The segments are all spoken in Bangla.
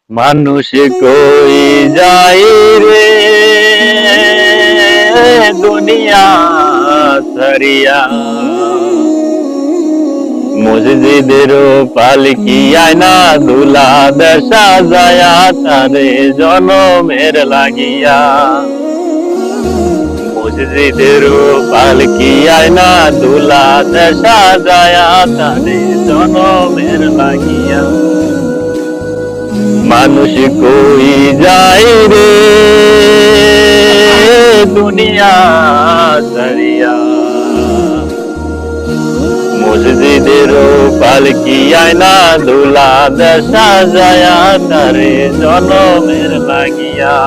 মানুষ কই যায় রে দুনিয়া ছাড়িয়া, মসজিদের পালকি আয়না দুলা দেশা যায়া তারে জনমের লাগিয়া। মসজিদের পালকি আয়না দুলা দেশা যায়া তারে জনমের লাগিয়া। মানুষ কই যায় রে দুনিয়া ছাড়িয়া, মসজিদের পালকি আয়না দুলা দেশা যায়া তারে জনমের লাগিয়া।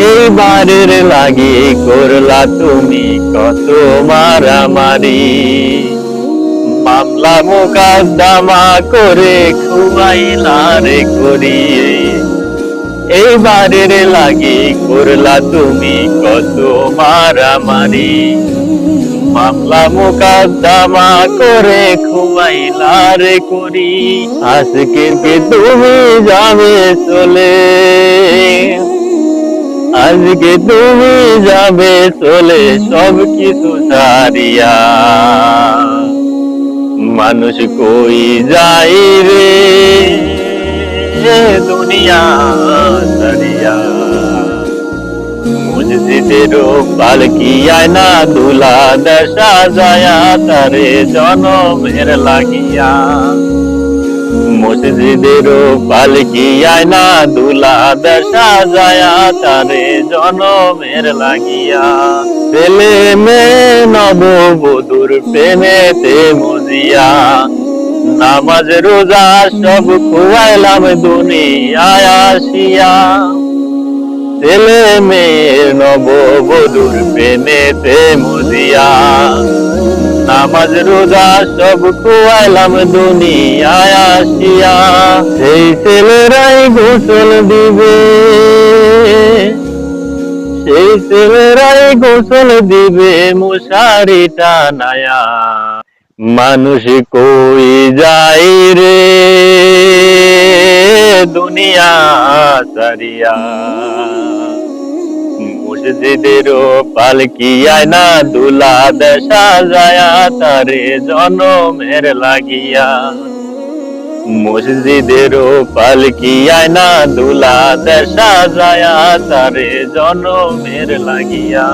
এইবারের লাগি করলা তুমি কত মারামারি, মামলা মোকদ্দমা করে খুয়াইলা রে করিয়ে। এইবারের লাগি করলা তুমি কত মারামারি, মামলা মোকদ্দমা করে খুয়াইলা রে করি। আজকে তুমি যাবে চলে, আজকে তুমি যাবে চলে সব কিছু ছাড়িয়া। মানুষ কই যায় রে দুনিয়া ছাড়িয়া, মসজিদের পালকি আয়না দুলা দেশা যায়া তারে জনমের লাগিয়া। মসজিদের পালকি আয়না দুলা দেশা যায়া তারে জনমের লাগিয়া। ছেলে মেয়ে নববধূর প্রেমেতে মজিয়া, নামাজ রোজা সব খুয়াইলাম দুনিয়ায় আসিয়া। ছেলে মেয়ের নববধূর প্রেমেতে মজিয়া, নামাজ রোজা সব খুয়াইলাম দুনিয়ায় আসিয়া। সেই ছেলেরাই গোসল দিবে, সেই ছেলেরাই গোসল দিবে মশারি টানায়া। মানুষ কই যায় রে দুনিয়া ছাড়িয়া, মসজিদের পালকি আয়না দুলা দেশা যায়া তারে জনমের লাগিয়া। মসজিদের পালকি আয়না দুলা দেশা যায়া তারে জনমের লাগিয়া।